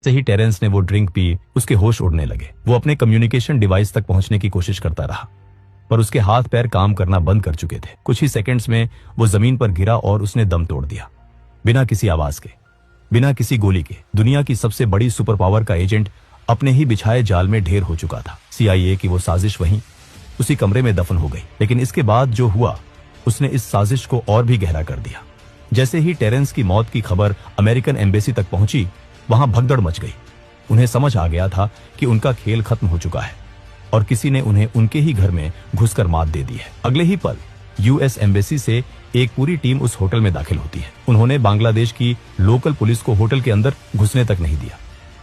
से ही टेरेंस ने वो ड्रिंक पी, उसके होश उड़ने लगे। वो अपने कम्युनिकेशन डिवाइस तक पहुंचने की कोशिश करता रहा, पर उसके हाथ पैर काम करना बंद कर चुके थे। कुछ ही सेकंड्स में वो जमीन पर गिरा और उसने दम तोड़ दिया, बिना किसी आवाज के, बिना किसी गोली के। दुनिया की सबसे बड़ी सुपर पावर का एजेंट अपने ही बिछाए जाल में ढेर हो चुका था। CIA की वो साजिश वहीं उसी कमरे में दफन हो गई। लेकिन इसके बाद जो हुआ, उसने इस साजिश को और भी गहरा कर दिया। जैसे ही टेरेंस की मौत की खबर अमेरिकन एम्बेसी तक पहुंची, वहां भगदड़ मच गई। उन्हें समझ आ गया था कि उनका खेल खत्म हो चुका है और किसी ने उन्हें उनके ही घर में घुसकर मात दे दी है। अगले ही पल US एम्बेसी से एक पूरी टीम उस होटल में दाखिल होती है। उन्होंने बांग्लादेश की लोकल पुलिस को होटल के अंदर घुसने तक नहीं दिया।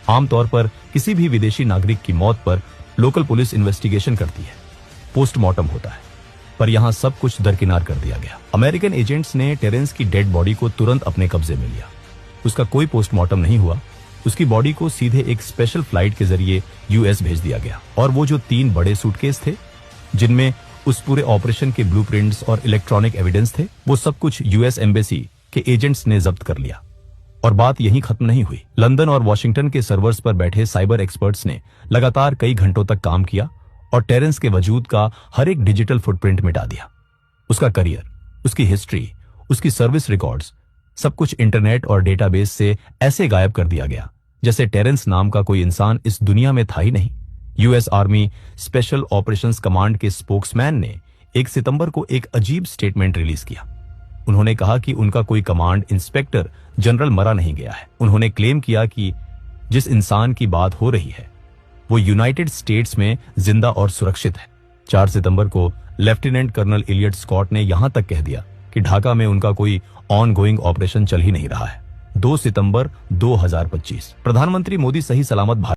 आमतौर पर किसी भी विदेशी नागरिक की मौत पर लोकल पुलिस इन्वेस्टिगेशन करती है, पोस्टमार्टम होता है, पर यहां सब कुछ दरकिनार कर दिया गया। अमेरिकन एजेंट्स ने टेरेंस की डेड बॉडी को तुरंत अपने कब्जे में लिया। उसका कोई पोस्टमार्टम नहीं हुआ। उसकी बॉडी को सीधे एक स्पेशल फ्लाइट के जरिए US भेज दिया गया। और वो जो 3 बड़े सूटकेस थे जिनमें उस पूरे ऑपरेशन के ब्लूप्रिंट्स और इलेक्ट्रॉनिक एविडेंस थे, वो सब कुछ US एम्बेसी के एजेंट्स ने जब्त कर लिया। और बात यहीं खत्म नहीं हुई। लंदन और वॉशिंगटन के सर्वर्स पर बैठे साइबर एक्सपर्ट्स ने लगातार कई घंटों तक काम किया और टेरेंस के वजूद का हर एक डिजिटल फुटप्रिंट मिटा दिया। उसका करियर, उसकी हिस्ट्री, उसकी सर्विस रिकॉर्ड्स, सब कुछ इंटरनेट और डेटाबेस से ऐसे गायब कर दिया गया जैसे टेरेंस नाम का कोई इंसान इस दुनिया में था ही नहीं। US army special operations command के स्पोक्समैन ने 1 सितंबर को एक अजीब स्टेटमेंट रिलीज किया। उन्होंने कहा कि उनका कोई कमांड इंस्पेक्टर जनरल मरा नहीं गया है। उन्होंने क्लेम किया कि जिस इंसान की बात हो रही है वो यूनाइटेड स्टेट्स में जिंदा और सुरक्षित है। 4 सितंबर को लेफ्टिनेंट कर्नल इलियट स्कॉट ने यहां तक कह दिया कि ढाका में उनका कोई ऑन गोइंग ऑपरेशन चल ही नहीं रहा है। 2 सितंबर 2025 प्रधानमंत्री मोदी सही सलामत भारत